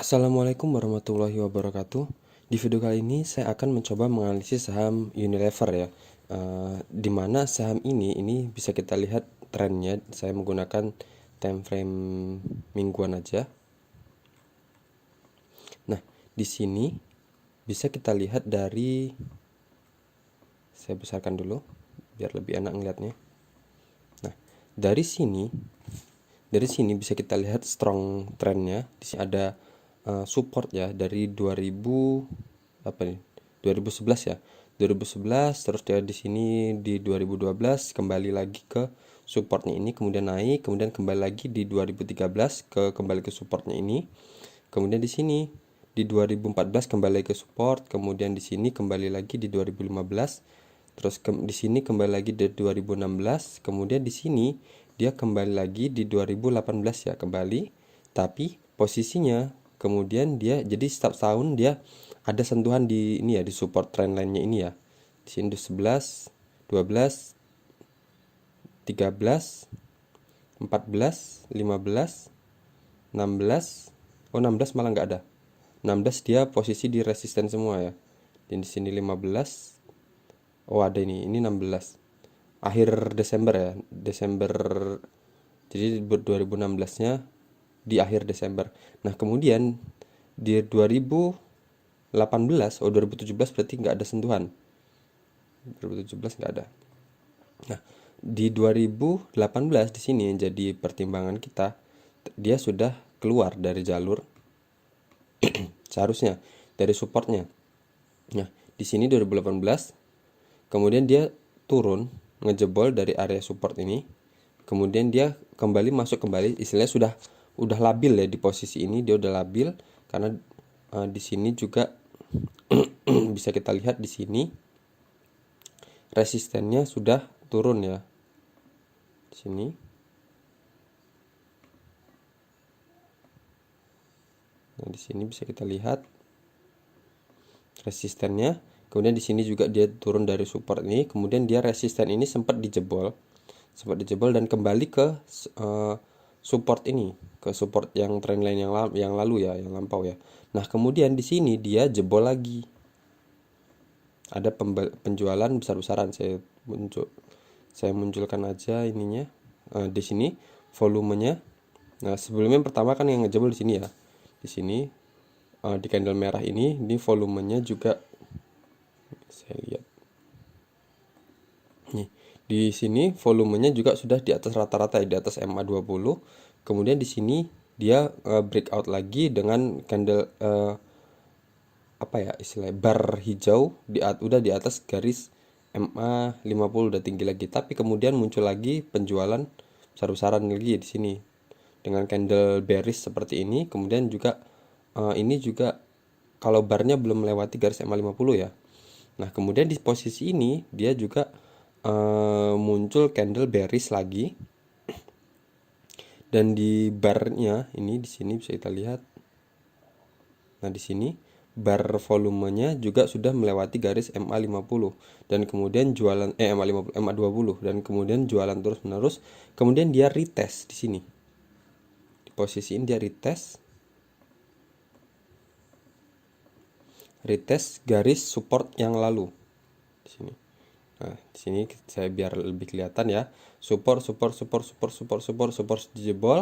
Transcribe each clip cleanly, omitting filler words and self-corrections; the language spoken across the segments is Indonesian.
Assalamualaikum warahmatullahi wabarakatuh. Di video kali ini saya akan mencoba menganalisis saham Unilever ya. Di mana saham ini bisa kita lihat trennya. Saya menggunakan time frame mingguan aja. Nah, di sini bisa kita lihat dari, saya besarkan dulu biar lebih enak ngeliatnya. Nah, dari sini bisa kita lihat strong trendnya. Di sini ada support ya dari 2011 ya. 2011 terus dia di sini di 2012 kembali lagi ke supportnya ini, kemudian naik, kemudian kembali lagi di 2013 kembali ke supportnya ini. Kemudian di sini di 2014 kembali ke support, kemudian di sini kembali lagi di 2015. Terus di sini kembali lagi di 2016, kemudian di sini dia kembali lagi di 2018 ya, kembali. Tapi posisinya kemudian dia jadi setiap tahun dia ada sentuhan di ini ya, di support trendline-nya ini ya. Di sini 11, 12, 13, 14, 15, 16. Oh, 16 malah nggak ada. 16 dia posisi di resisten semua ya. Dan di sini 15. Oh, ada ini 16. Akhir Desember ya. Desember. Jadi 2016-nya di akhir Desember. Nah, kemudian di 2018, 2017 berarti nggak ada sentuhan. 2017 nggak ada. Nah, di 2018 di sini yang jadi pertimbangan kita, dia sudah keluar dari jalur seharusnya dari supportnya. Nah, di sini 2018, kemudian dia turun, ngejebol dari area support ini, kemudian dia kembali masuk kembali, istilahnya udah labil ya di posisi ini, dia udah labil karena di sini juga bisa kita lihat di sini resistennya sudah turun ya. Di sini. Nah, di sini bisa kita lihat resistennya. Kemudian di sini juga dia turun dari support ini, kemudian dia resisten ini sempat dijebol dan kembali ke support ini, ke support yang trendline yang lalu ya, yang lampau ya. Nah, kemudian di sini dia jebol lagi. Ada penjualan besar-besaran. Saya munculkan aja ininya. Di sini volumenya. Nah, sebelumnya pertama kan yang ngejebol di sini ya. Di sini di candle merah ini volumenya juga saya lihat. Nih, di sini volumenya juga sudah di atas rata-rata ya, di atas MA20. Kemudian di sini dia breakout lagi dengan candle apa ya istilahnya bar hijau udah di atas garis MA50, udah tinggi lagi. Tapi kemudian muncul lagi penjualan besar-besaran lagi di sini dengan candle bearish seperti ini. Kemudian juga ini juga kalau barnya belum melewati garis MA50 ya. Nah, kemudian di posisi ini dia juga muncul candle bearish lagi. Dan di barnya ini di sini bisa kita lihat. Nah, di sini bar volumenya juga sudah melewati garis MA50 dan kemudian jualan MA50 MA20 dan kemudian jualan terus-menerus. Kemudian dia retest di sini. Di posisi ini dia retest garis support yang lalu di sini. Nah, di sini saya biar lebih kelihatan ya. Support dijebol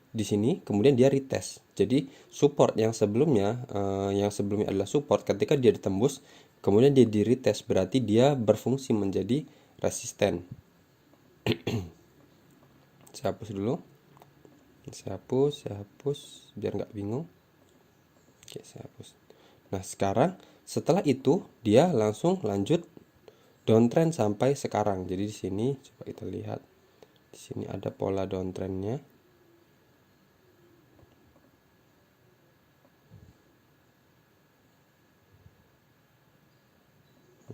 di sini, kemudian dia retest. Jadi support yang sebelumnya adalah support, ketika dia ditembus, kemudian dia di retest, berarti dia berfungsi menjadi resisten. Saya hapus dulu. Saya hapus biar nggak bingung. Oke, saya hapus. Nah, sekarang setelah itu dia langsung lanjut downtrend sampai sekarang. Jadi di sini coba kita lihat. Di sini ada pola downtrendnya.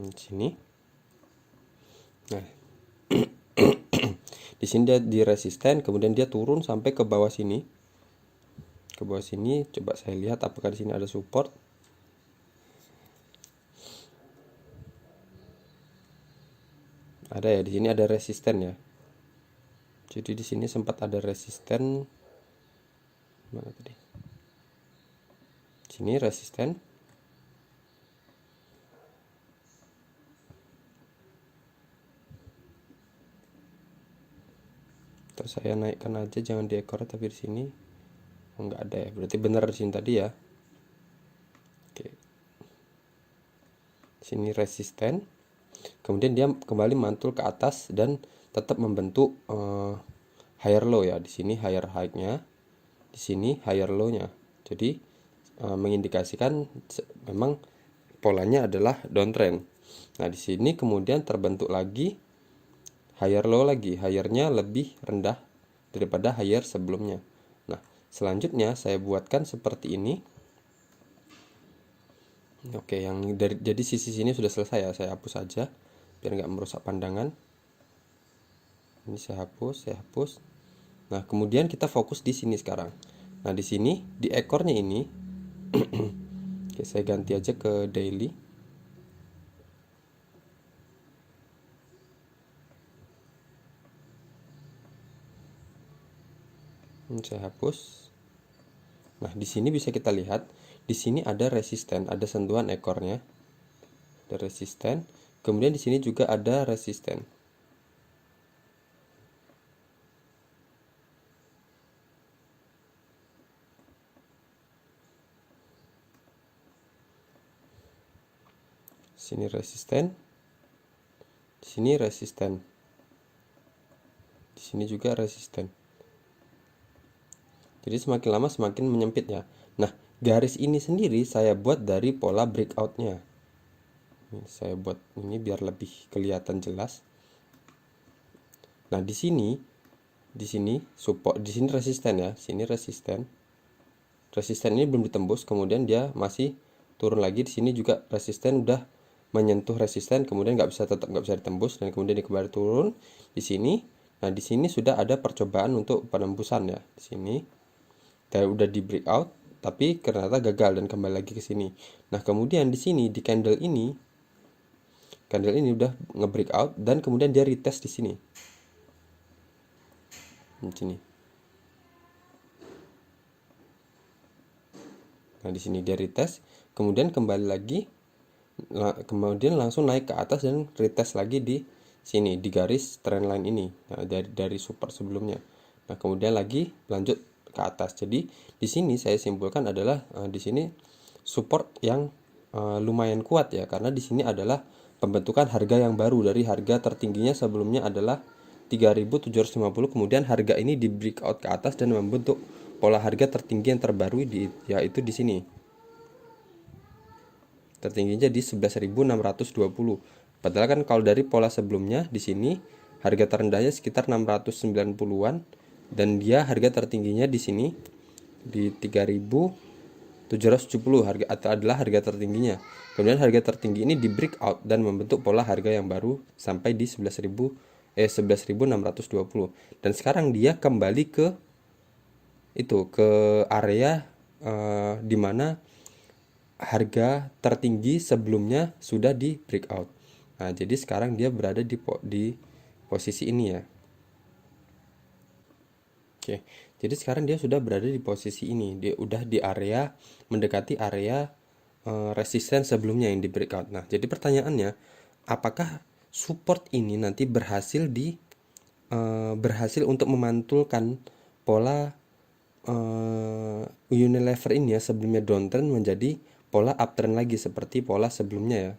Di sini. Nah, di sini dia di resisten, kemudian dia turun sampai ke bawah sini. Ke bawah sini, coba saya lihat apakah di sini ada support. Ada ya, di sini ada resisten ya. Jadi di sini sempat ada resisten. Mana tadi? sini resisten. Terus saya naikkan aja, jangan di ekor tapi di sini nggak ada ya, berarti benar di sini tadi ya. Oke, sini resisten, kemudian dia kembali mantul ke atas dan tetap membentuk higher low ya. Di sini higher high-nya, di sini higher low-nya. Jadi mengindikasikan memang polanya adalah downtrend. Nah, di sini kemudian terbentuk lagi higher low lagi, higher-nya lebih rendah daripada higher sebelumnya. Nah, selanjutnya saya buatkan seperti ini. Oke, yang jadi sisi sini sudah selesai ya, saya hapus saja biar nggak merusak pandangan. Ini saya hapus. Nah, kemudian kita fokus di sini sekarang. Nah, di sini di ekornya ini oke, saya ganti aja ke daily. Ini saya hapus. Nah, di sini bisa kita lihat, di sini ada resisten, ada sentuhan ekornya. Ada resisten. Kemudian di sini juga ada resisten. Sini resisten. Di sini resisten. Di sini juga resisten. Jadi semakin lama semakin menyempit ya. Nah, garis ini sendiri saya buat dari pola breakout-nya. Saya buat ini biar lebih kelihatan jelas. Nah, di sini support, di sini resisten ya, sini resisten. Resisten ini belum ditembus, kemudian dia masih turun lagi. Di sini juga resisten udah menyentuh resisten, kemudian tetap nggak bisa ditembus, dan kemudian dia kembali turun di sini. Nah, di sini sudah ada percobaan untuk penembusan ya. Di sini udah di breakout, tapi ternyata gagal dan kembali lagi ke sini. Nah, kemudian di sini di candle ini udah nge-breakout dan kemudian dia retest di sini. Di sini. Nah, di sini dia retest, kemudian kembali lagi, kemudian langsung naik ke atas dan retest lagi di sini di garis trendline ini. Nah, dari support sebelumnya. Nah, kemudian lagi lanjut ke atas. Jadi di sini saya simpulkan adalah di sini support yang lumayan kuat ya, karena di sini adalah pembentukan harga yang baru dari harga tertingginya sebelumnya adalah 3.750, kemudian harga ini di breakout ke atas dan membentuk pola harga tertinggi yang terbaru yaitu di sini. Tertingginya di 11.620. Padahal kan kalau dari pola sebelumnya di sini harga terendahnya sekitar 690-an dan dia harga tertingginya di sini di 3.770 harga adalah harga tertingginya. Kemudian harga tertinggi ini di breakout dan membentuk pola harga yang baru sampai di 11.620. Dan sekarang dia kembali ke area di mana harga tertinggi sebelumnya sudah di breakout. Nah, jadi sekarang dia berada di posisi ini ya. Oke. Jadi sekarang dia sudah berada di posisi ini. Dia udah di area mendekati area resisten sebelumnya yang di breakout. Nah, jadi pertanyaannya, apakah support ini nanti berhasil untuk memantulkan pola Unilever ini ya, sebelumnya downtrend menjadi pola uptrend lagi seperti pola sebelumnya ya.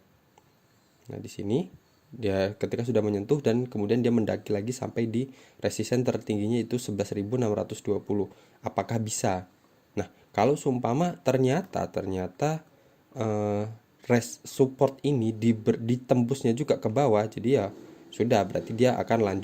Nah, di sini dia ketika sudah menyentuh dan kemudian dia mendaki lagi sampai di resisten tertingginya itu 11.620. Apakah bisa? Nah, kalau seumpama ternyata support ini ditembusnya juga ke bawah, jadi ya sudah, berarti dia akan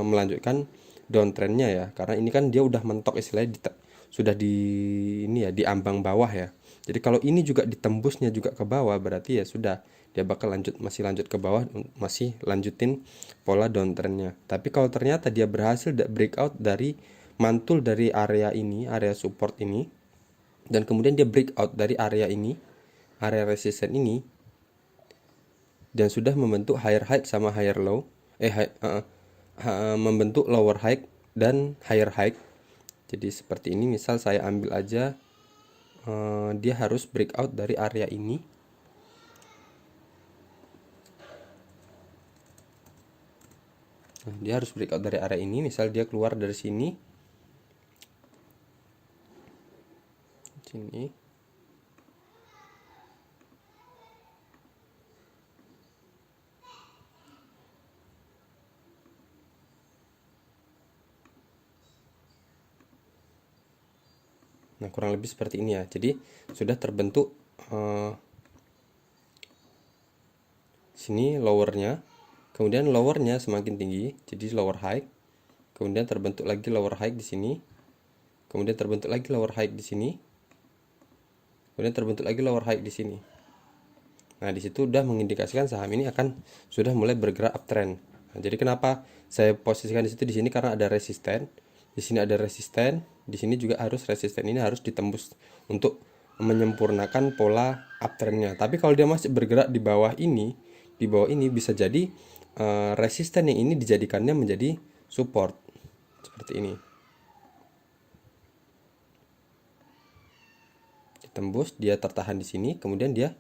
melanjutkan downtrendnya ya, karena ini kan dia udah mentok istilahnya sudah di ambang bawah ya. Jadi kalau ini juga ditembusnya juga ke bawah, berarti ya sudah, dia bakal masih lanjut ke bawah, masih lanjutin pola downtrendnya. Tapi kalau ternyata dia berhasil breakout mantul dari area ini, area support ini, dan kemudian dia breakout dari area ini, area resisten ini, dan sudah membentuk higher high sama higher low, membentuk lower high dan higher high. Jadi seperti ini, misal saya ambil aja dia harus breakout dari area ini. Nah, dia harus breakout dari area ini. Misal dia keluar dari sini, sini. Nah, kurang lebih seperti ini ya. Jadi sudah terbentuk sini lowernya, kemudian lowernya semakin tinggi, jadi lower high, kemudian terbentuk lagi lower high di sini, kemudian terbentuk lagi lower high di sini, kemudian terbentuk lagi lower high di sini. Nah, di situ udah mengindikasikan saham ini akan sudah mulai bergerak uptrend. Nah, jadi kenapa saya posisikan di situ di sini, karena ada resisten, di sini ada resisten, di sini juga harus resisten ini harus ditembus untuk menyempurnakan pola uptrendnya. Tapi kalau dia masih bergerak di bawah ini bisa jadi resisten yang ini dijadikannya menjadi support seperti ini. Ditembus, dia tertahan di sini, kemudian dia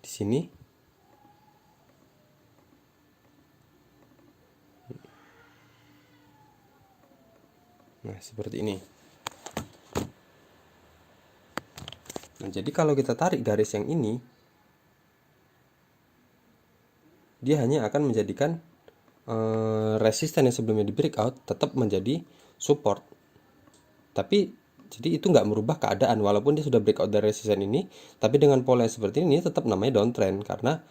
di sini. Nah, seperti ini. Nah, jadi kalau kita tarik garis yang ini, dia hanya akan menjadikan resisten yang sebelumnya di breakout tetap menjadi support. Tapi jadi itu nggak merubah keadaan, walaupun dia sudah breakout dari resisten ini, tapi dengan pola yang seperti ini tetap namanya downtrend, karena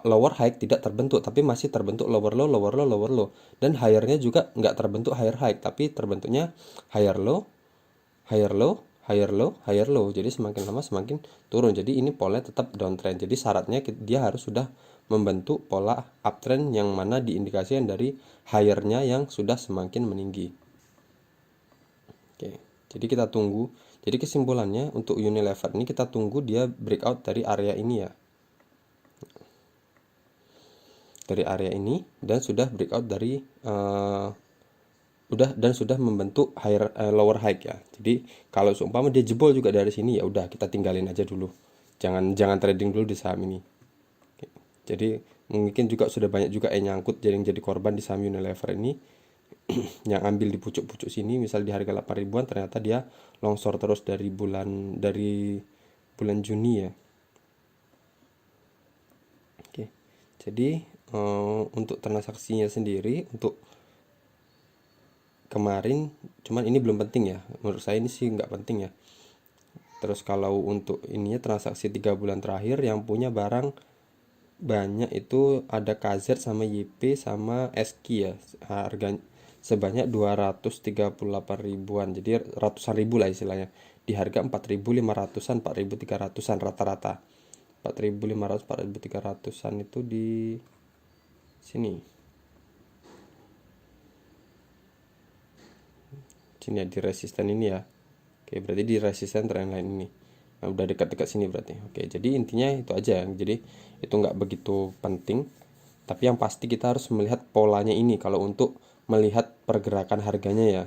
lower high tidak terbentuk, tapi masih terbentuk lower low, lower low, lower low, dan higher-nya juga nggak terbentuk higher high, tapi terbentuknya higher low, higher low, higher low, higher low. Jadi semakin lama semakin turun. Jadi ini pola tetap downtrend. Jadi syaratnya dia harus sudah membentuk pola uptrend yang mana diindikasikan dari higher-nya yang sudah semakin meninggi. Oke, jadi kita tunggu. Jadi kesimpulannya untuk Unilever ini kita tunggu dia breakout dari area ini ya. Dari area ini, dan sudah breakout dari sudah membentuk higher lower high ya. Jadi kalau seumpama dia jebol juga dari sini, ya udah kita tinggalin aja dulu. Jangan trading dulu di saham ini. Oke. Jadi mungkin juga sudah banyak juga yang nyangkut jadi korban di saham Unilever ini. Yang ambil di pucuk-pucuk sini, misal di harga 8 ribuan, ternyata dia longsor terus dari bulan Juni ya. Oke. Jadi untuk transaksinya sendiri untuk kemarin, cuman ini belum penting ya, menurut saya ini sih nggak penting ya. Terus kalau untuk ininya transaksi 3 bulan terakhir yang punya barang banyak itu ada KZ sama YP sama SQ ya, harga sebanyak 238 ribuan, jadi ratusan ribu lah istilahnya, di harga 4.500-an 4.300-an rata-rata. 4.500 4.300-an itu di sini ya, di resisten ini ya. Oke, berarti di resisten trendline ini. Nah, udah dekat-dekat sini berarti. Oke, jadi intinya itu aja. Jadi itu nggak begitu penting, tapi yang pasti kita harus melihat polanya ini kalau untuk melihat pergerakan harganya ya.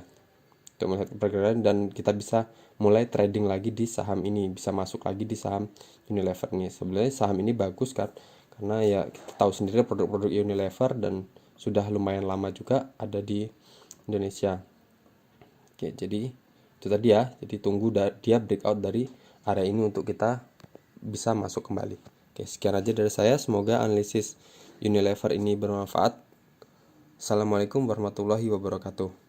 Untuk melihat pergerakan, dan kita bisa mulai trading lagi di saham ini, bisa masuk lagi di saham Unilever ini. Sebenarnya saham ini bagus kan, karena ya kita tahu sendiri produk-produk Unilever dan sudah lumayan lama juga ada di Indonesia. Oke, jadi itu tadi ya. Jadi tunggu dia breakout dari area ini untuk kita bisa masuk kembali. Oke, sekian aja dari saya. Semoga analisis Unilever ini bermanfaat. Assalamualaikum warahmatullahi wabarakatuh.